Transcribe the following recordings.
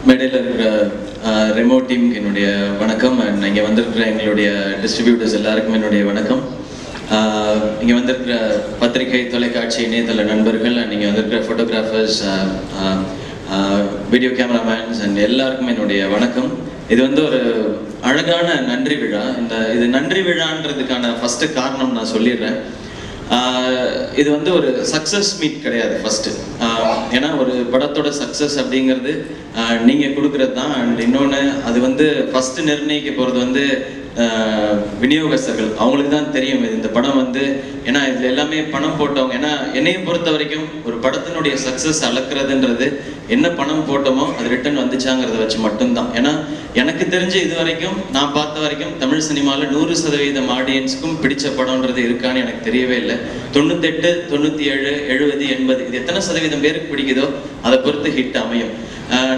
மேடையில் இருக்கிற ரெமோ டீமுக்கு என்னுடைய வணக்கம். அண்ட் இங்கே வந்திருக்கிற எங்களுடைய டிஸ்ட்ரிபியூட்டர்ஸ் எல்லாருக்கும் என்னுடைய வணக்கம். இங்கே வந்திருக்கிற பத்திரிகை, தொலைக்காட்சி, இணையதள நண்பர்கள் அண்ட் இங்கே வந்திருக்கிற ஃபோட்டோகிராஃபர்ஸ், வீடியோ கேமராமேன்ஸ் அண்ட் எல்லாருக்கும் என்னுடைய வணக்கம். இது வந்து ஒரு அழகான நன்றி விழா. இது நன்றி விழான்றதுக்கான ஃபஸ்ட்டு காரணம் நான் சொல்லிடுறேன். இது வந்து ஒரு சக்ஸஸ் மீட் கிடையாது ஃபஸ்ட்டு. ஏன்னா ஒரு படத்தோட சக்ஸஸ் அப்படிங்கிறது நீங்கள் கொடுக்குறது தான். அண்ட் இன்னொன்று, அது வந்து ஃபஸ்ட்டு நிர்ணயிக்க போகிறது வந்து விநியோகஸ்தர்கள். அவங்களுக்கு தான் தெரியும் இந்த படம் வந்து, ஏன்னா இதில் எல்லாமே பணம் போட்டவங்க. ஏன்னா என்னையை பொறுத்த வரைக்கும் ஒரு படத்தினுடைய சக்ஸஸ் அளக்குறதுன்றது என்ன பணம் போட்டோமோ அது ரிட்டர்ன் வந்துச்சாங்கிறத வச்சு மட்டும்தான். ஏன்னா எனக்கு தெரிஞ்ச இது வரைக்கும், நான் பார்த்த வரைக்கும் தமிழ் சினிமாவில் 100% ஆடியன்ஸுக்கும் பிடிச்ச படம்ன்றது இருக்கான்னு எனக்கு தெரியவே இல்லை. 98, 97, 70, 80 இது எத்தனை சதவீதம் பேருக்கு பிடிக்குதோ அதை பொறுத்து ஹிட் அமையும்.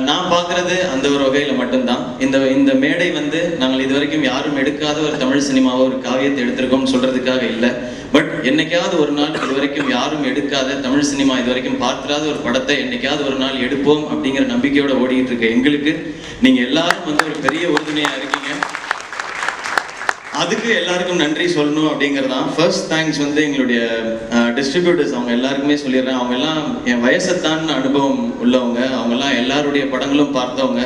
நான் பார்க்கறது அந்த ஒரு வகையில் மட்டும்தான். இந்த மேடை வந்து நாங்கள் இது வரைக்கும் யாரும் எடுக்காத ஒரு தமிழ் சினிமாவை, ஒரு காவியத்தை எடுத்திருக்கோம்னு சொல்றதுக்காக இல்லை. பட் என்னைக்காவது ஒரு நாள் இது வரைக்கும் யாரும் எடுக்காத, தமிழ் சினிமா இது வரைக்கும் பார்த்துடாத ஒரு படத்தை என்னைக்காவது ஒரு நாள் எடுப்போம் அப்படிங்கிற நம்பிக்கையோட ஓடிட்டு இருக்க எங்களுக்கு நீங்க எல்லாரும் வந்து ஒரு பெரிய உறுதுணையா இருக்கீங்க. அதுக்கு எல்லாருக்கும் நன்றி சொல்லணும் அப்படிங்கிறதான். ஃபர்ஸ்ட் தேங்க்ஸ் வந்து எங்களுடைய டிஸ்ட்ரிபியூட்டர்ஸ். அவங்க எல்லாருக்குமே சொல்லிடுறேன். அவங்க எல்லாம் என் வயசைத்தான் அனுபவம் உள்ளவங்க. அவங்கெல்லாம் எல்லாருடைய படங்களும் பார்த்தவங்க.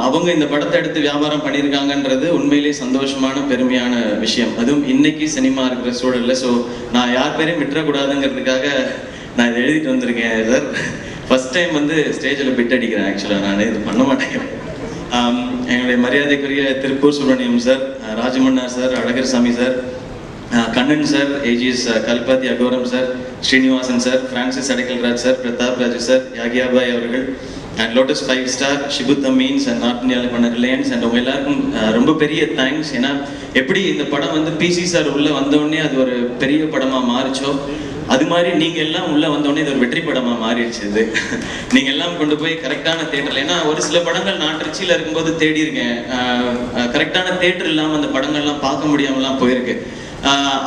அவங்க இந்த படத்தை எடுத்து வியாபாரம் பண்ணியிருக்காங்கன்றது உண்மையிலேயே சந்தோஷமான, பெருமையான விஷயம். அதுவும் இன்னைக்கு சினிமா இருக்கிற சூழல்ல. ஸோ நான் யார் பேரையும் விட்டுறக்கூடாதுங்கிறதுக்காக நான் இதை எழுதிட்டு வந்திருக்கேன் சார். ஃபர்ஸ்ட் டைம் வந்து ஸ்டேஜில் பிட் அடிக்கிறேன். ஆக்சுவலாக நான் இது பண்ண மாட்டேன். எங்களுடைய மரியாதைக்குரிய Tiruppur Subramaniam sir, Rajamannar sir, Alagarsamy sir, Kannan sir, AGS Kalpathi Aghoram sir, Srinivasan sir, Francis Adaikalraj sir, Pratap Raju sir, யாகியாபாய் அவர்கள், அண்ட் லோட்டஸ் 5 ஸ்டார், ஷிபுத் அமீன்ஸ் அண்ட் நார்த் இந்தியாவில் பண்ண ரிலையன்ஸ் அண்ட் உங்க எல்லாருக்கும் ரொம்ப பெரிய தேங்க்ஸ். ஏன்னா எப்படி இந்த படம் வந்து பிசி சார் உள்ள வந்தோடனே அது ஒரு பெரிய படமாக மாறிச்சோ, அது மாதிரி நீங்க எல்லாம் உள்ள வந்தோடனே இது ஒரு வெற்றி படமா மாறிடுச்சு. இது நீங்க எல்லாம் கொண்டு போய் கரெக்டான தேட்டர்ல, ஏன்னா ஒரு சில படங்கள் நான் திருச்சியில இருக்கும்போது தேடி இருக்கேன், கரெக்டான தேட்டர் இல்லாம அந்த படங்கள்லாம் பார்க்க முடியாமலாம் போயிருக்கு.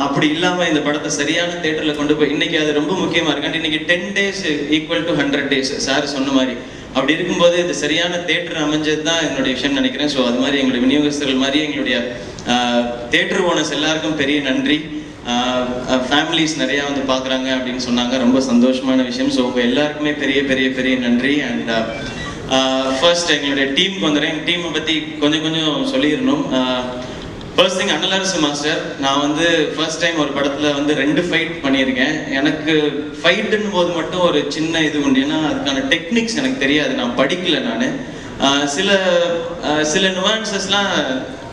அப்படி இல்லாம இந்த படத்தை சரியான தேட்டர்ல கொண்டு போய், இன்னைக்கு அது ரொம்ப முக்கியமா இருக்கு. இன்னைக்கு 10 days equal to 100 days sir சொன்ன மாதிரி. அப்படி இருக்கும்போது இது சரியான தேட்டர் அமைஞ்சது தான் என்னுடைய விஷயம் நினைக்கிறேன். ஸோ அது மாதிரி எங்களுடைய விநியோகஸ்தர்கள் மாதிரி எங்களுடைய தேட்டர் ஓனர்ஸ் எல்லாருக்கும் பெரிய நன்றி. ஃபேமிலிஸ் நிறையா வந்து பார்க்குறாங்க அப்படின்னு சொன்னாங்க, ரொம்ப சந்தோஷமான விஷயம். ஸோ உங்கள் எல்லாருக்குமே பெரிய பெரிய பெரிய நன்றி. அண்ட் ஃபர்ஸ்ட் எங்களுடைய டீமுக்கு வந்துடுறேன். டீமை பற்றி கொஞ்சம் சொல்லிடணும். First thing, Annalarasu master. நான் வந்து ஃபர்ஸ்ட் டைம் ஒரு படத்தில் வந்து 2 ஃபைட் பண்ணியிருக்கேன். எனக்கு ஃபைட்டுன்னு போது மட்டும் ஒரு சின்ன இது உண்டு. ஏன்னா அதுக்கான டெக்னிக்ஸ் எனக்கு தெரியாது, நான் படிக்கல. நான் சில நுவான்சஸ்லாம்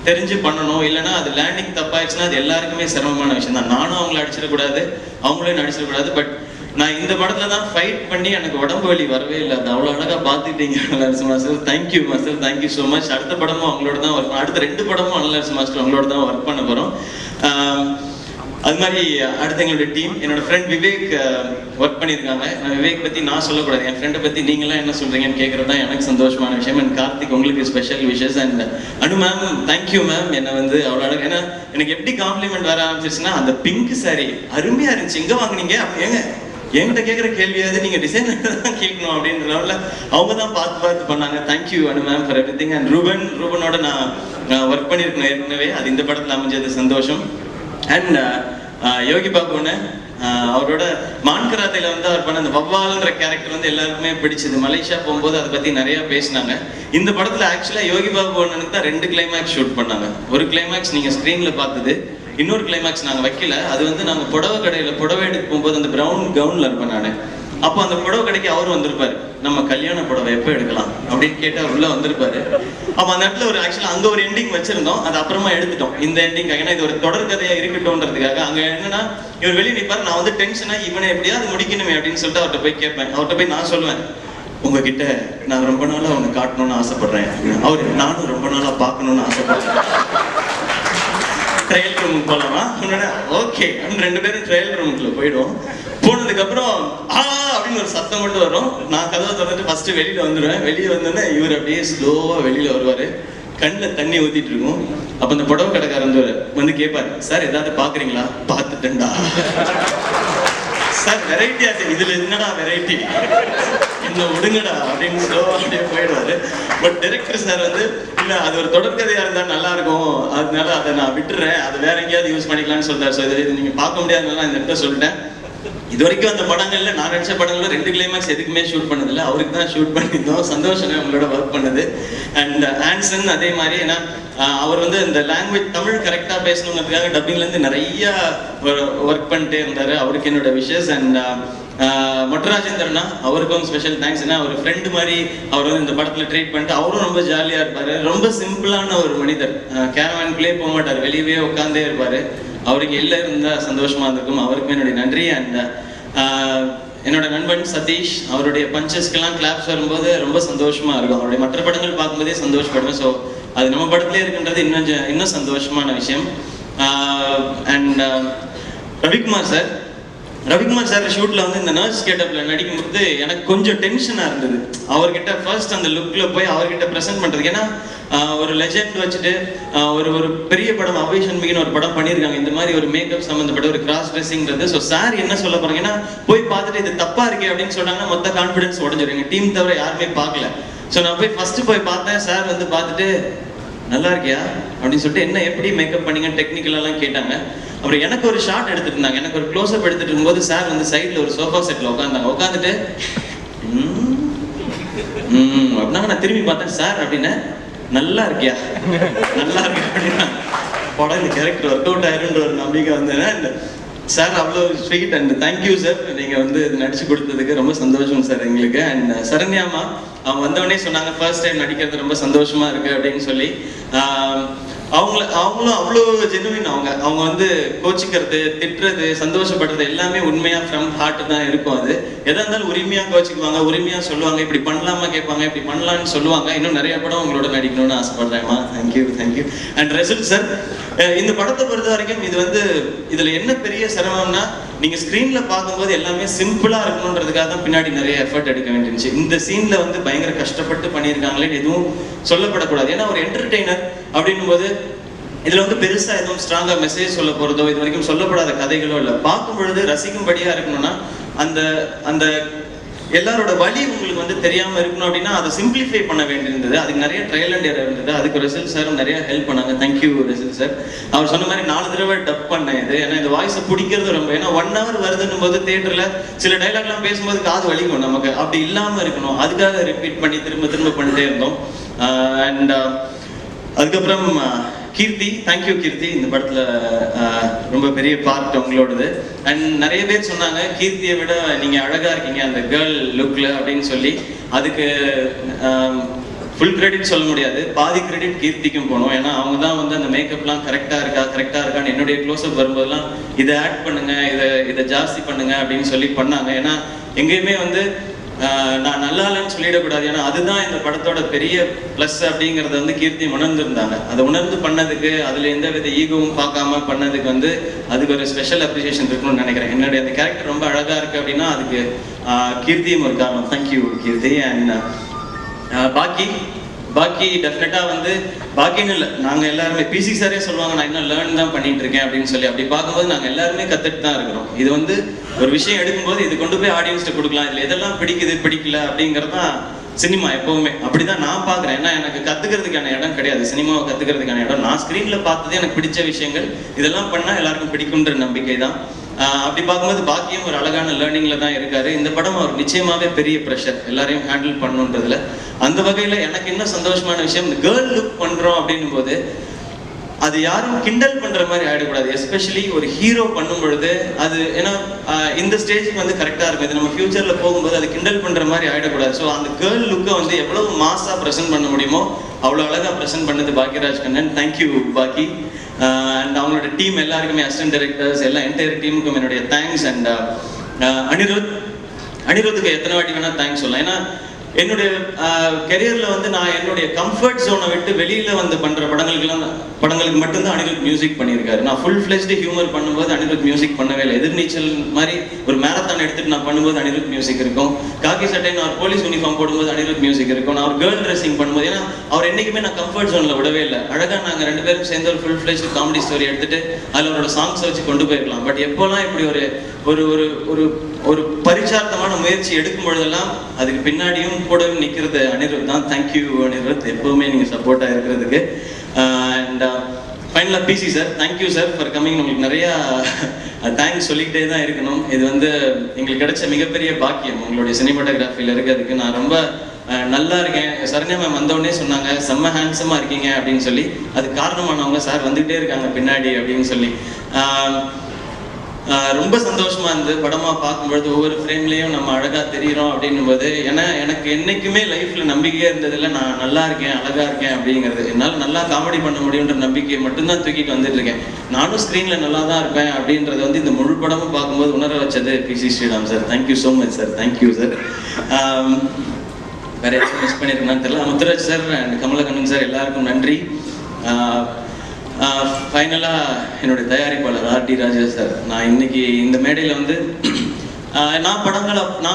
தெரிஞ்சு பண்ணணும், இல்லைன்னா அது லேண்டிங் தப்பாயிடுச்சுன்னா அது எல்லாருக்குமே சிரமமான விஷயம் தான். நானும் அவங்கள அடிச்சிடக்கூடாது, அவங்களையும் அடிச்சிடக்கூடாது. பட் நான் இந்த படத்துல தான் ஃபைட் பண்ணி எனக்கு உடம்பு வலி வரவே இல்லை. அது அவ்வளோ அழகாக பார்த்துட்டீங்க Annalarasu master. Thank you master, thank you so much. அடுத்த படமும் அவங்களோட தான் ஒர்க், அடுத்த 2 படமும் அண்ணலரசு மாஸ்டர் அவங்களோட தான் ஒர்க் பண்ண போகிறோம். அது மாதிரி அடுத்த எங்களுடைய டீம், என்னோட ஃப்ரெண்ட் விவேக் ஒர்க் பண்ணியிருக்காங்க. நான் விவேக் பற்றி நான் சொல்லக்கூடாது, என் ஃப்ரெண்டை பற்றி நீங்களாம் என்ன சொல்கிறீங்கன்னு கேட்குறது தான் எனக்கு சந்தோஷமான விஷயம். அண்ட் கார்த்திக், உங்களுக்கு special wishes. And Anu ma'am, thank you ma'am. என்னை வந்து அவ்வளோ அழகாக, ஏன்னா எனக்கு எப்படி காம்ப்ளிமெண்ட் வர ஆரம்பிச்சிருச்சுன்னா, அந்த பிங்க் சாரி அருமையாக இருந்துச்சு, எங்கே வாங்கினீங்க ஏங்க என்கிட்ட கேட்குற கேள்வியாவது நீங்கள் டிசைனர் தான் கேட்கணும் அப்படின்றதுனால அவங்க தான் பார்த்து பண்ணாங்க. Thank you Anu ma'am for everything. And ரூபனோட நான் ஒர்க் பண்ணியிருக்கணும் ஏற்கனவே, அது இந்த படத்தில் அமைஞ்சது சந்தோஷம். அண்ட் யோகி பாபுன்னு அவரோட மான்கராத்தையில் வந்து அவர் பண்ண அந்த வவ்வால்ன்ற கேரக்டர் வந்து எல்லாருக்குமே பிடிச்சது. மலேசியா போகும்போது அதை பற்றி நிறையா பேசினாங்க. இந்த படத்தில் ஆக்சுவலாக யோகி பாபு அண்ணனுக்கு தான் 2 கிளைமேக்ஸ் ஷூட் பண்ணாங்க. ஒரு கிளைமேக்ஸ் நீங்கள் ஸ்க்ரீனில் பார்த்தது, இன்னொரு கிளைமேக்ஸ் நாங்கள் வைக்கல. அது வந்து நாங்கள் புடவை கடையில் புடவை எடுத்து போகும்போது அந்த ப்ரௌன் கவுனில் இருப்பேன் நான். அப்போ அந்த புடவை கடைக்கு அவரும் வந்திருப்பாரு. நம்ம கல்யாண புடவை எப்போ எடுக்கலாம் அப்படின்னு கேட்டால் உள்ள வந்திருப்பாரு. அப்போ அந்த இடத்துல ஒரு ஆக்சுவலாக அங்கே ஒரு எண்டிங் வச்சிருந்தோம், அது அப்புறமா எடுத்துட்டோம் இந்த எண்டிங். ஏன்னா இது ஒரு தொடர் கதையாக இருக்கட்டும்ன்றதுக்காக. அங்கே என்னன்னா, இவர் வெளியே நிற்பாரு, நான் வந்து டென்ஷனாக இவனை எப்படியாவது முடிக்கணுமே அப்படின்னு சொல்லிட்டு அவர்கிட்ட போய் கேட்பேன். அவர்கிட்ட போய் நான் சொல்லுவேன், உங்ககிட்ட நான் ரொம்ப நாளாக அவனை காட்டணும்னு ஆசைப்படுறேன். அவர், நானும் ரொம்ப நாளாக பார்க்கணும்னு ஆசைப்படுறேன். ட்ரையல் ரூமுக்கு போகலாமா? ஓகே அப்படின்னு 2 பேரும் ட்ரையல் ரூமுக்குள்ள போயிடுவோம். போனதுக்கப்புறம் அப்படின்னு ஒரு சத்தம் மட்டும் வரும். நான் கதவை திறந்துட்டு ஃபர்ஸ்ட் வெளியில வந்துடுவேன். வெளியே வந்தோன்னே இவர் அப்படியே ஸ்லோவா வெளியில வருவாரு, கண்ணில் தண்ணி ஊத்திட்டு இருக்கும். அப்ப அந்த புடவை கடைக்காரன் வந்து கேட்பாரு, சார் ஏதாவது பாக்குறீங்களா? பார்த்துட்டேன்டா சார், வெரைட்டியா இதுல என்னடா வெரைட்டி? என்ன விடுங்கடா அப்படின்னு ஸ்லோவா அப்படியே போயிடுவாரு. பட் டைரக்டர் சார் வந்து இல்ல அது ஒரு தொடர்கதையா இருந்தா நல்லா இருக்கும், அதனால அதை நான் விட்டுறேன், அதை வேற எங்கேயாவது யூஸ் பண்ணிக்கலாம்னு சொல்றாரு. ஸோ இது நீங்க பார்க்க முடியாதனால இந்த இடத்த சொல்லிட்டேன். இது வரைக்கும் அந்த படங்கள்ல நான் நடிச்ச படங்கள்ல 2 கிளைமேக்ஸ் எதுக்குமே ஷூட் பண்ணதில்லை, அவருக்கு தான் ஷூட் பண்ணியிருந்தோம். சந்தோஷம் அவங்களோட ஒர்க் பண்ணது. அண்ட் ஆன்சன் அதே மாதிரி, ஏன்னா அவர் வந்து இந்த லாங்குவேஜ் தமிழ் கரெக்டா பேசணுங்கிறதுக்காக டப்பிங்ல இருந்து நிறைய ஒர்க் பண்ணிட்டே இருந்தாரு. அவருக்கு என்னோட விஷஸ். அண்ட் மொட்டராஜேந்திரனா அவருக்கும் ஸ்பெஷல் தேங்க்ஸ். ஏன்னா அவர் ஃப்ரெண்டு மாதிரி அவர் வந்து இந்த படத்துல ட்ரீட் பண்ணிட்டு அவரும் ரொம்ப ஜாலியா இருப்பாரு. ரொம்ப சிம்பிளான ஒரு மனிதர். கேரவான்குள்ளே போக மாட்டார், வெளியவே உட்காந்தே இருப்பாரு. அவருக்கு எல்லாம் இருந்தா சந்தோஷமா இருந்திருக்கும். அவருக்கும் என்னுடைய நன்றி. அண்ட் என்னோட நண்பன் சதீஷ், அவருடைய பஞ்சஸ்க்கெல்லாம் கிளாப்ஸ் வரும்போது ரொம்ப சந்தோஷமா இருக்கும். அவருடைய மற்ற படங்கள் பார்க்கும்போதே சந்தோஷப்படுவேன். ஸோ அது நம்ம படத்திலே இருக்குன்றது இன்னும் சந்தோஷமான விஷயம். அண்ட் ரவிக்குமார் சார் ஷூட்ல வந்து இந்த நர்ஸ் கெட்டப்ல நடிக்கும்போது எனக்கு கொஞ்சம் டென்ஷனா இருந்தது. அவர்கிட்ட ஃபர்ஸ்ட் அந்த லுக்ல போய் அவர்கிட்ட ப்ரெசென்ட் பண்றது. ஏன்னா ஒரு லெஜெண்ட் வச்சுட்டு ஒரு பெரிய படம் அவேஷன்மிகின்னு ஒரு படம் பண்ணியிருக்காங்க. இந்த மாதிரி ஒரு மேக்கப் சம்மந்தப்பட்ட ஒரு கிராஸ் ட்ரெஸ்ஸிங்கிறது. ஸோ சார் என்ன சொல்ல போறாங்க, ஏன்னா போய் பார்த்துட்டு இது தப்பா இருக்கே அப்படின்னு சொன்னாங்கன்னா மொத்த கான்ஃபிடன்ஸ் உடஞ்சிடும். எங்க டீம் தவிர யாருமே பார்க்கல. ஸோ நான் போய் ஃபர்ஸ்ட் போய் பார்த்தேன். சார் வந்து பார்த்துட்டு நல்லா இருக்கியா அப்படின்னு சொல்லிட்டு என்ன எப்படி மேக்கப் பண்ணீங்க டெக்னிக்கலெல்லாம் கேட்டாங்க. அப்புறம் எனக்கு ஒரு ஷாட் எடுத்துட்டு இருந்தாங்க. எனக்கு ஒரு க்ளோஸ்அப் எடுத்துட்டு இருக்கும்போது சார் வந்து சைட்ல ஒரு சோஃபா செட்ல உட்காந்தாங்க. உட்காந்துட்டு அப்படின்னா நான் திரும்பி பார்த்தேன். சார் அப்படின்னு நல்லா இருக்கியா நல்லா இருக்கியா அப்படின்னா படம் இந்த கேரக்டர் ஒர்க் அவுட் ஆயிருன்ற ஒரு நம்பிக்கை வந்தேன்னா சார் அவ்வளோ ஸ்வீட். அண்ட் தேங்க்யூ சார், நீங்கள் வந்து இது நடிச்சு கொடுத்ததுக்கு ரொம்ப சந்தோஷம் சார் எங்களுக்கு. அண்ட் சரண்யாமா அவங்க வந்தவொடனே சொன்னாங்க ஃபர்ஸ்ட் டைம் நடிக்கிறது ரொம்ப சந்தோஷமா இருக்கு அப்படின்னு சொல்லி. அவங்களும் அவ்வளோ ஜெனுவின். அவங்க வந்து கோச்சிக்கிறது, திட்டுறது, சந்தோஷப்படுறது எல்லாமே உண்மையா ஃப்ரம் ஹார்ட் தான் இருக்கும். அது எதா இருந்தாலும் உரிமையா கோச்சிக்குவாங்க, உரிமையா சொல்லுவாங்க, இப்படி பண்ணலாமா கேட்பாங்க, இப்படி பண்ணலான்னு சொல்லுவாங்க. இன்னும் நிறைய படம் உங்களோட நடிக்கணும்னு ஆசைப்படுறேன்மா. தேங்க்யூ. அண்ட் ரசூல் சார், இந்த படத்தை பொறுத்த வரைக்கும் இது வந்து இதுல என்ன பெரிய சிரமம்னா, நீங்க ஸ்கிரீன்ல பார்க்கும்போது எல்லாமே சிம்பிளா இருக்கணும்ன்றதுக்காக தான் பின்னாடி நிறைய எஃபர்ட் எடுக்க வேண்டியிருந்துச்சு. இந்த சீன்ல வந்து பயங்கர கஷ்டப்பட்டு பண்ணியிருக்காங்களே எதுவும் சொல்லப்படக்கூடாது. ஏன்னா ஒரு என்டர்டெய்னர் அப்படின்னும் போது இதுல வந்து பெருசா எதுவும் ஸ்ட்ராங்கா மெசேஜ் சொல்ல போறதோ இது வரைக்கும் சொல்லப்படாத கதைகளோ இல்லை. பார்க்கும் பொழுது ரசிக்கும்படியா இருக்கணும்னா அந்த அந்த எல்லாரோட வழி உங்களுக்கு வந்து தெரியாம இருக்கணும் அப்படின்னா அதை சிம்பிளிஃபை பண்ண வேண்டியிருந்தது. அதுக்கு நிறைய ட்ரையல் அண்ட் எரர் இருந்தது. அதுக்கு ரசில் சாரும் நிறைய ஹெல்ப் பண்ணாங்க. Thank you Russell sir. அவர் சொன்ன மாதிரி 4 தடவை டப் பண்ணேன் இது. ஏன்னா இந்த வாய்ஸை பிடிக்கிறது ரொம்ப, ஏன்னா 1 hour வருதுன்னும் போது தியேட்டர்ல சில டைலாக்லாம் பேசும்போது காது வலிக்கும் நமக்கு. அப்படி இல்லாம இருக்கணும், அதுக்காக ரிப்பீட் பண்ணி திரும்ப பண்ணிட்டே இருந்தோம். அண்ட் அதுக்கப்புறம் கீர்த்தி, தேங்க்யூ கீர்த்தி. இந்த படத்துல ரொம்ப பெரிய பார்ட் உங்களோடது. அண்ட் நிறைய பேர் சொன்னாங்க கீர்த்தியை விட நீங்க அழகா இருக்கீங்க அந்த கேர்ள் லுக்ல அப்படின்னு சொல்லி. அதுக்கு ஃபுல் கிரெடிட் சொல்ல முடியாது, பாதி கிரெடிட் கீர்த்திக்கும் போகணும். ஏன்னா அவங்க தான் வந்து அந்த மேக்கப்லாம் கரெக்டா இருக்கான்னு என்னுடைய க்ளோஸ்அப் வரும்போதெல்லாம் இதை ஆட் பண்ணுங்க, இதை ஜாஸ்தி பண்ணுங்க அப்படின்னு சொல்லி பண்ணாங்க. ஏன்னா எங்கேயுமே வந்து நான் நல்லா இல்லைன்னு சொல்லிடக்கூடாது. ஏன்னா அதுதான் இந்த படத்தோட பெரிய பிளஸ் அப்படிங்கறத வந்து கீர்த்தி உணர்ந்துருந்தாங்க. அதை உணர்ந்து பண்ணதுக்கு, அதுல எந்த வித ஈகவும் பார்க்காம பண்ணதுக்கு வந்து அதுக்கு ஒரு ஸ்பெஷல் அப்ரிசியேஷன் இருக்கணும்னு நினைக்கிறேன். என்னுடைய அந்த கேரக்டர் ரொம்ப அழகா இருக்கு அப்படின்னா அதுக்கு கீர்த்தியும் ஒரு காரணம். Thank you Keerthi. அண்ட் பாக்கி டெஃபினட்டா வந்து பாக்கின்னு இல்லை, நாங்கள் எல்லாருமே பிசி சாரே சொல்லுவாங்க நான் இன்னும் லேர்ன் தான் பண்ணிட்டு இருக்கேன் அப்படின்னு சொல்லி. அப்படி பார்க்கும்போது நாங்கள் எல்லாருமே கற்றுட்டு தான் இருக்கிறோம். இது வந்து ஒரு விஷயம் எடுக்கும்போது இது கொண்டு போய் ஆடியன்ஸ்ட்டு கொடுக்கலாம், இதில் எதெல்லாம் பிடிக்கல அப்படிங்கிறது தான் சினிமா எப்பவுமே. அப்படிதான் நான் பார்க்குறேன். ஏன்னா எனக்கு கற்றுக்கிறதுக்கான இடம் கிடையாது, சினிமாவை கற்றுக்கிறதுக்கான இடம். நான் ஸ்க்ரீனில் பார்த்ததே எனக்கு பிடிச்ச விஷயங்கள், இதெல்லாம் பண்ணால் எல்லாருக்கும் பிடிக்குன்ற நம்பிக்கை தான். அப்படி பார்க்கும்போது பாக்கியம் ஒரு அழகான லேர்னிங்ல தான் இருக்காரு. இந்த படம் அவர் நிச்சயமாவே பெரிய ப்ரெஷர், எல்லாரையும் ஹேண்டில் பண்ணுன்றதுல. அந்த வகையில எனக்கு என்ன சந்தோஷமான விஷயம், இந்த கேர்ள் லுக் பண்றோம் அப்படின்னும் போது அது யாரும் கிண்டல் பண்ற மாதிரி ஆயிடக்கூடாது. எஸ்பெஷலி ஒரு ஹீரோ பண்ணும் பொழுது அது ஏன்னா இந்த ஸ்டேஜுக்கு வந்து கரெக்டா இருக்கும். இது நம்ம ஃபியூச்சர்ல போகும்போது அது கிண்டல் பண்ற மாதிரி ஆயிடக்கூடாது. ஸோ அந்த கேர்ள் லுக்கை வந்து எவ்வளவு மாஸா ப்ரெசென்ட் பண்ண முடியுமோ அவ்வளோ அழகா ப்ரெசென்ட் பண்ணது பாக்யராஜ் கண்ணன். தேங்க்யூ பாக்கி. அண்ட் அவங்களோட டீம் எல்லாருக்குமே, அசிஸ்டன்ட் டைரக்டர்ஸ் எல்லாம் என்டையர் டீமுக்கும் என்னுடைய தேங்க்ஸ். அண்ட் அனிருத்துக்கு எத்தனை வாட்டி வேணா தேங்க்ஸ் சொல்லலாம். ஏன்னா என்னுடைய கெரியர்ல வந்து நான் என்னுடைய கம்ஃபர்ட் ஜோனை விட்டு வெளியில வந்து பண்ற படங்களுக்கு மட்டும்தான் அனிருத் மியூசிக் பண்ணியிருக்காரு. நான் ஃபுல் ஃபிளெஜ்டு ஹியூமர் பண்ணும்போது அனிருத் மியூசிக் பண்ணவே இல்லை. எதிர்நீச்சல் மாதிரி ஒரு மேரத்தான் எடுத்துட்டு நான் பண்ணும்போது அனிருத் மியூசிக் இருக்கும். காக்கி சட்டை நான் போலீஸ் யூனிஃபார்ம் போடும்போது அனிருத் மியூசிக் இருக்கும். நான் ஒரு கேர்ள் ட்ரெஸ்ஸிங் பண்ணும்போது, ஏன்னா அவர் என்னைக்குமே நான் கம்ஃபர்ட் ஜோன்ல விடவே இல்லை. அழகா நாங்க 2 பேரும் சேர்ந்து ஒரு ஃபுல் ஃபிளெஜ்டு காமெடி ஸ்டோரி எடுத்துட்டு அதுல அவரோட சாங்ஸ் வச்சு கொண்டு போயிருக்கலாம். பட் எப்போல்லாம் இப்படி ஒரு ஒரு ஒரு ஒரு பரிச்சார்த்தமான முயற்சி எடுக்கும் பொழுதெல்லாம் அதுக்கு பின்னாடியும் கூடவும் நிற்கிறது அனிருத் தான். தேங்க்யூ அனிருத், எப்பவுமே நீங்கள் சப்போர்ட்டாக இருக்கிறதுக்கு. அண்ட் ஃபைனலாக PC sir, thank you sir for coming. உங்களுக்கு நிறையா தேங்க்ஸ் சொல்லிக்கிட்டே தான் இருக்கணும். இது வந்து எங்களுக்கு கிடைச்ச மிகப்பெரிய பாக்கியம் உங்களுடைய சினிமாட்டோகிராஃபியில் இருக்கிறதுக்கு. நான் ரொம்ப நல்லா இருக்கேன். சரண்யா மேம் வந்தவுடனே சொன்னாங்க செம்ம ஹேண்ட்ஸமாக இருக்கீங்க அப்படின்னு சொல்லி. அதுக்கு காரணமானவங்க சார் வந்துகிட்டே இருக்காங்க பின்னாடி அப்படின்னு சொல்லி. ரொம்ப சந்தோஷமா இருந்து படமா பார்க்கும்பொழுது ஒவ்வொரு ஃப்ரேம்லயும் நம்ம அழகா தெரியுறோம் அப்படின்னும் போது, ஏன்னா எனக்கு என்னைக்குமே லைஃப்ல நம்பிக்கையே இருந்ததில்ல நான் நல்லா இருக்கேன் அழகா இருக்கேன் அப்படிங்கிறது. என்னால் நல்லா காமெடி பண்ண முடியுன்ற நம்பிக்கையை மட்டும்தான் தூக்கிட்டு வந்துட்டு இருக்கேன். நானும் ஸ்க்ரீன்ல நல்லா தான் இருப்பேன் அப்படின்றத வந்து இந்த முழு படமும் பார்க்கும்போது உணர வச்சது PC Sriram sir. Thank you so much sir. Thank you sir. வேற எதுவும் மிஸ் பண்ணியிருக்கேன்னு தெரியல. Muthuraj sir and Kamalakannan sir எல்லாருக்கும் நன்றி. ஃபைனலாக என்னுடைய தயாரிப்பாளர் ஆர்டி ராஜா சார், நான் இன்னைக்கு இந்த மேடையில் வந்து நான்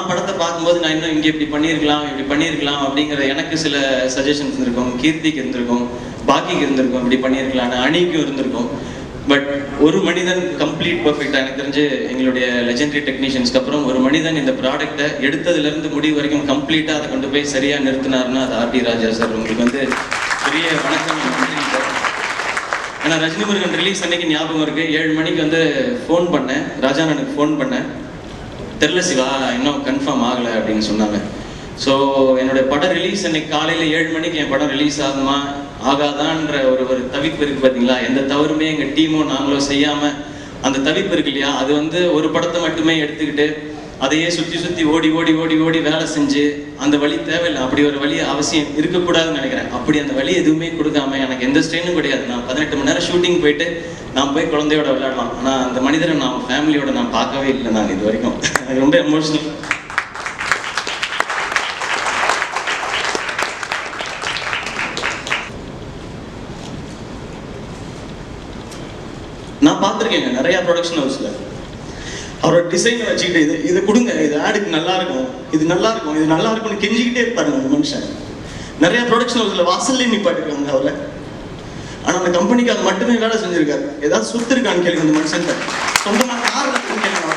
படத்தை பார்க்கும்போது நான் இன்னும் இங்கே இப்படி பண்ணியிருக்கலாம் அப்படிங்கிற எனக்கு சில சஜஷன்ஸ் இருந்திருக்கும். கீர்த்திக்கு இருந்திருக்கும், பாக்கிக்கு இருந்திருக்கும், இப்படி பண்ணியிருக்கலாம், அணிக்கும் இருந்திருக்கும். பட் ஒரு மனிதன் கம்ப்ளீட் பர்ஃபெக்டாக, எனக்கு தெரிஞ்சு எங்களுடைய லெஜெண்டரி டெக்னீஷியன்ஸ்க்கு அப்புறம் ஒரு மனிதன் இந்த ப்ராடக்டை எடுத்ததுலேருந்து முடிவு வரைக்கும் கம்ப்ளீட்டாக அதை கொண்டு போய் சரியாக நிறுத்தினாருன்னா அது ஆர்டி ராஜா சார். உங்களுக்கு வந்து பெரிய வணக்கம், நன்றி சார். ஏன்னா ரஜினி முருகன் ரிலீஸ் அன்னைக்கு ஞாபகம் இருக்கு, 7 மணிக்கு வந்து ஃபோன் பண்ணேன், ராஜானனுக்கு ஃபோன் பண்ணேன். தெரில சிவா இன்னும் கன்ஃபார்ம் ஆகலை அப்படின்னு சொன்னாங்க. ஸோ என்னுடைய படம் ரிலீஸ் அன்னைக்கு காலையில் 7 மணிக்கு என் படம் ரிலீஸ் ஆகுமா ஆகாதான்ற ஒரு தவிப்பு இருக்கு பார்த்தீங்களா. எந்த தவறுமே எங்கள் டீமோ நாங்களோ செய்யாமல் அந்த தவிப்பு இருக்கு இல்லையா, அது வந்து ஒரு படத்தை மட்டுமே எடுத்துக்கிட்டு அதையே சுற்றி ஓடி வேலை செஞ்சு அந்த வழி தேவையில்லை. அப்படி ஒரு வழி அவசியம் இருக்கக்கூடாதுன்னு நினைக்கிறேன். அப்படி அந்த வழி எதுவுமே கொடுக்காம எனக்கு எந்த ஸ்ட்ரெயினும் கிடையாது. நான் 18 மணி நேரம் ஷூட்டிங் போயிட்டு நான் போய் குழந்தையோட விளையாடலாம். ஆனால் அந்த மனிதரை நான் ஃபேமிலியோட நான் பார்க்கவே இல்லை நான் இது வரைக்கும். எனக்கு ரொம்ப எமோஷனல். நான் பார்த்துருக்கேங்க நிறைய ப்ரொடக்ஷன் ஹவுஸ்ல அவரோட டிசைனை வச்சுக்கிட்டு இது கொடுங்க, இது ஆடுக்கு நல்லா இருக்கும், இது நல்லா இருக்கும்னு கெஞ்சிக்கிட்டே இருப்பாருங்க அந்த மனுஷன். நிறைய ப்ரொடக்ஷன் ஹவுஸ்ல வாசல்லே நிப்பாட்டிருக்காங்க அவரை. ஆனா அந்த கம்பெனிக்கு அது மட்டுமே வேலை செஞ்சிருக்காரு. ஏதாவது சொத்து இருக்கான்னு கேளுங்க அந்த மனுஷன். சொந்தமாக கார் இருக்குன்னு கேளுங்க.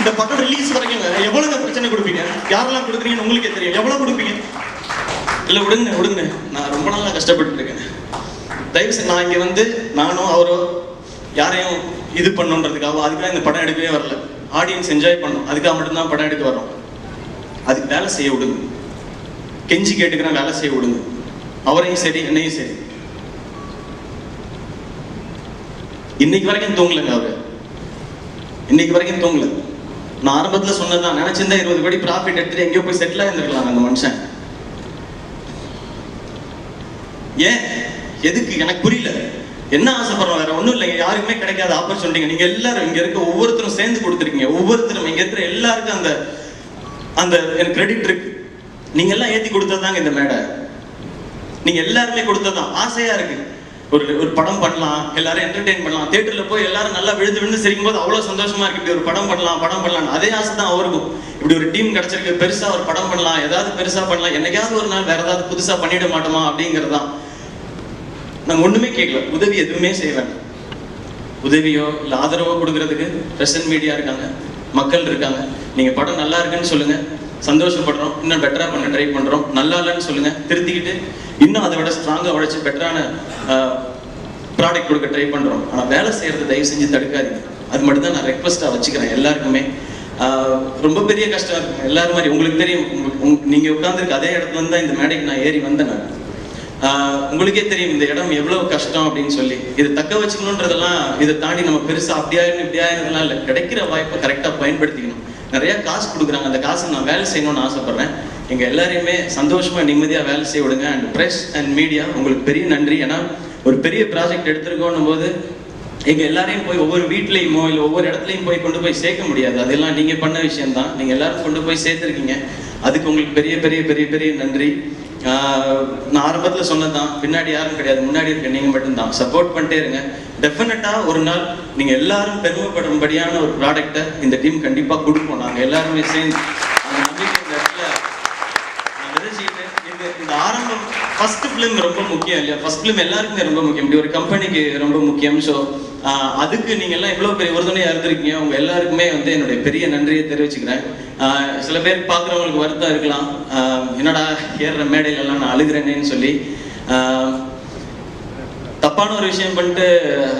இந்த படம் ரிலீஸ் வரைக்கும் எவ்வளவு பிரச்சனை கொடுப்பீங்க, யாரெல்லாம் கொடுக்குறீங்கன்னு உங்களுக்கே தெரியும். எவ்வளவு கொடுப்பீங்க? இல்லை விடுங்க, நான் ரொம்ப நாளா கஷ்டப்பட்டு இருக்கேன். தயவு நான் இங்க வந்து நானோ அவரோ யாரையும் இது பண்ணுன்றதுக்காக அதுக்காக இந்த படம் எடுக்கவே வரல. ஆடியன்ஸ் என்ஜாய் பண்ணும் அதுக்காக மட்டும்தான் படம் எடுக்க வரோம். அதுக்கு வேலை செய்ய விடுங்க, கெஞ்சி கேட்டுக்கிறேன், வேலை செய்ய விடுங்க. அவரையும் சரி என்னையும் சரி. இன்னைக்கு வரைக்கும் தூங்கலைங்க அவரு, இன்னைக்கு வரைக்கும் தூங்கல. நான் ஆரம்பத்துல சொன்னதான், நினைச்சிருந்தா 20 கோடி ப்ராஃபிட் எடுத்துட்டு எங்கேயோ போய் செட்டில் ஆயிருந்துருக்கலாம் அந்த மனுஷன். ஏன் எதுக்கு எனக்கு புரியல. என்ன ஆசைப்படுறோம் வேற ஒன்றும் இல்லைங்க. யாருக்குமே கிடைக்காத ஆப்பர்ச்சுனிட்டிங்க நீங்க எல்லாரும் இங்க இருக்க ஒவ்வொருத்தரும் சேர்ந்து கொடுத்துருக்கீங்க. ஒவ்வொருத்தரும் இங்க இருக்கிற எல்லாருக்கும் அந்த அந்த எனக்கு கிரெடிட் இருக்கு. நீங்க எல்லாம் ஏத்தி கொடுத்ததாங்க இந்த மேடை. நீங்க எல்லாருமே கொடுத்ததான். ஆசையா இருக்கு ஒரு படம் பண்ணலாம், எல்லாரும் என்டர்டெயின் பண்ணலாம், தியேட்டர்ல போய் எல்லாரும் நல்லா விழுந்து சிரிக்கும் போது அவ்வளவு சந்தோஷமா இருக்கு. இப்படி ஒரு படம் பண்ணலாம் அதே ஆசை தான் அவருக்கும். இப்படி ஒரு டீம் கிடைச்சிருக்கு, பெருசா ஒரு படம் பண்ணலாம், ஏதாவது பெருசா பண்ணலாம், என்னைக்காவது ஒரு நாள் வேற ஏதாவது புதுசா பண்ணிட மாட்டோமா அப்படிங்கிறதுதான். நாங்கள் ஒண்ணுமே கேட்கல, உதவி எதுவுமே செய்வேன். உதவியோ இல்லை ஆதரவோ கொடுக்கறதுக்கு பிரசன்ட் மீடியா இருக்காங்க, மக்கள் இருக்காங்க. நீங்க படம் நல்லா இருக்குன்னு சொல்லுங்க, சந்தோஷப்படுறோம், இன்னும் பெட்டரா பண்ண ட்ரை பண்றோம். நல்லா இல்லைன்னு சொல்லுங்க, திருத்திக்கிட்டு இன்னும் அதை விட ஸ்ட்ராங்கா உழைச்சு பெட்டரான ப்ராடக்ட் கொடுக்க ட்ரை பண்றோம். ஆனா வேலை செய்யறது தயவு செஞ்சு தடுக்காதீங்க. அது மட்டும் தான் நான் ரெக்வஸ்டா வச்சுக்கிறேன் எல்லாருக்குமே. ரொம்ப பெரிய கஷ்டம் இருக்கு எல்லாரும் மாதிரி. உங்களுக்கு தெரியும், நீங்க உட்கார்ந்துருக்க அதே இடத்துல இருந்து தான் இந்த மேடைக்கு நான் ஏறி வந்தேன். உங்களுக்கே தெரியும் இந்த இடம் எவ்வளவு கஷ்டம் அப்படின்னு சொல்லி. இதை தக்க வச்சுக்கணுன்றதெல்லாம் இதை தாண்டி நம்ம பெருசா அப்படியாயிரும் இப்படியாயிருந்தெல்லாம் இல்லை. கிடைக்கிற வாய்ப்பை கரெக்டா பயன்படுத்திக்கணும். நிறைய காசு கொடுக்குறாங்க, அந்த காசு நான் வேலை செய்யணும்னு ஆசைப்படுறேன். எங்க எல்லாரையுமே சந்தோஷமா நிம்மதியா வேலை செய்ய விடுங்க. அண்ட் பிரஸ் அண்ட் மீடியா உங்களுக்கு பெரிய நன்றி. ஏன்னா ஒரு பெரிய ப்ராஜெக்ட் எடுத்திருக்கோன்னும் போது எங்க எல்லாரையும் போய் ஒவ்வொரு வீட்லையுமோ இல்லை ஒவ்வொரு இடத்துலையும் போய் கொண்டு போய் சேர்க்க முடியாது. அதெல்லாம் நீங்க பண்ண விஷயம் தான். நீங்க எல்லாரும் கொண்டு போய் சேர்த்துருக்கீங்க. அதுக்கு உங்களுக்கு பெரிய பெரிய பெரிய பெரிய நன்றி. நான் ஆரம்பத்தில் சொன்னதான், பின்னாடி யாரும் கிடையாது, முன்னாடி இருக்க நீங்க மட்டும்தான். சப்போர்ட் பண்ணிட்டே இருங்க. டெஃபினட்டா ஒரு நாள் நீங்க எல்லாரும் பெருமைப்படும்படியான ஒரு ப்ராடக்டை இந்த டீம் கண்டிப்பா கொடுப்போம். நாங்க எல்லாருமே சேர்ந்து அந்த நம்பிக்கை இந்த இடத்துல விதைச்சிட்டு இந்த ஆரம்பம் ஃபர்ஸ்ட் ஃபிலிம் ரொம்ப முக்கியம் இல்லையா? ஃபர்ஸ்ட் ஃபிலிம் எல்லாருக்குமே ரொம்ப முக்கியம், இப்படி ஒரு கம்பெனிக்கு ரொம்ப முக்கியம். ஸோ அதுக்கு நீங்க எல்லாம் இவ்வளவு பெரிய உறுதுணையா இருந்திருக்கீங்க. உங்க எல்லாருக்குமே வந்து என்னுடைய பெரிய நன்றியை தெரிவிச்சுக்கிறேன். சில பேர் பார்க்குறவங்களுக்கு வருத்தம் இருக்கலாம், என்னடா ஏறுற மேடையில எல்லாம் நான் அழுகிறேன்னு சொல்லி. தப்பான ஒரு விஷயம் பண்ணிட்டு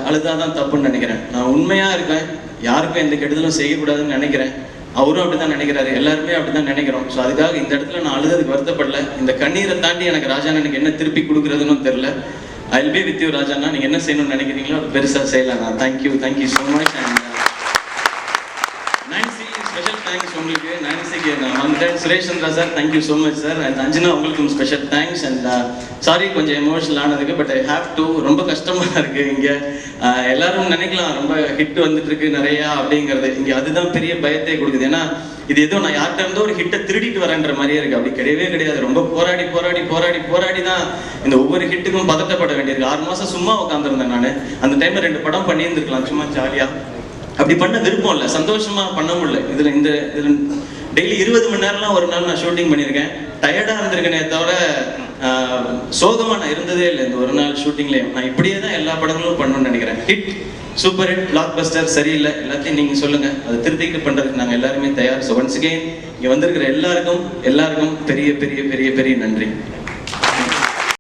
அழுதாதான் தப்புன்னு நினைக்கிறேன். நான் உண்மையா இருக்கேன், யாருக்கும் எந்த கெடுதலும் செய்யக்கூடாதுன்னு நினைக்கிறேன். அவரும் அப்படிதான் நினைக்கிறாரு, எல்லாருமே அப்படிதான் நினைக்கிறோம். ஸோ அதுக்காக இந்த இடத்துல நான் அழுததுக்கு வருத்தப்படல. இந்த கண்ணீரை தாண்டி எனக்கு ராஜாண்ணனுக்கு என்ன திருப்பி கொடுக்குறதுன்னு தெரியல. I will be with you ராஜாண்ணா. நீங்க என்ன செய்யணும்னு நினைக்கிறீங்களோ அது பெருசா செய்யலாம். Thank you so much. And Nancy, special thanks உங்களுக்கு. நான்சிக்கு நான் வந்துட்டேன். Suresh Chandra sir, thank you so much sir. And Anjana உங்களுக்கும் ஸ்பெஷல் தேங்க்ஸ். அண்ட் சாரி கொஞ்சம் எமோஷனல் ஆனதுக்கு, பட் ஐ ஹேவ் டு. ரொம்ப கஷ்டமா இருக்கு இங்க. எல்லாரும் நினைக்கலாம் ரொம்ப ஹிட் வந்துட்டு இருக்கு நிறையா அப்படிங்கிறது. இங்க அதுதான் பெரிய பயத்தை கொடுக்குது. ஏன்னா இது ஏதோ நான் யார்கிட்ட இருந்தோ ஒரு ஹிட்டை திருடிட்டு வரேன்ற மாதிரியே இருக்கு. அப்படி கிடையவே கிடையாது. ரொம்ப போராடி போராடி போராடி போராடி தான் இந்த ஒவ்வொரு ஹிட்டுக்கும் பதட்டப்பட வேண்டியிருக்கு. 6 மாசம் சும்மா உட்காந்துருந்தேன் நான். அந்த டைம்ல 2 படம் பண்ணியிருந்துருக்கலாம் சும்மா ஜாலியா. அப்படி பண்ண விருப்பம் இல்லை, சந்தோஷமா பண்ண முடியல. இதுல டெய்லி 20 மணி நேரம்லாம் ஒரு நாள் நான் ஷூட்டிங் பண்ணியிருக்கேன். டயர்டா இருந்திருக்கேனே தவிர சோகமா நான் இருந்ததே இல்லை இந்த ஒரு நாள் ஷூட்டிங்லேயும். நான் இப்படியே தான் எல்லா படங்களும் பண்ணணும்னு நினைக்கிறேன். Hit, super hit, black Bastar, சரியில்லை, எல்லாத்தையும் நீங்க சொல்லுங்க. அதை திருத்திக்கிட்டு பண்றதுக்கு நாங்க எல்லாருமே தயார். ஸோ ஒன்ஸ் அகெயின் இங்க வந்திருக்கிற எல்லாருக்கும் பெரிய பெரிய பெரிய பெரிய நன்றி.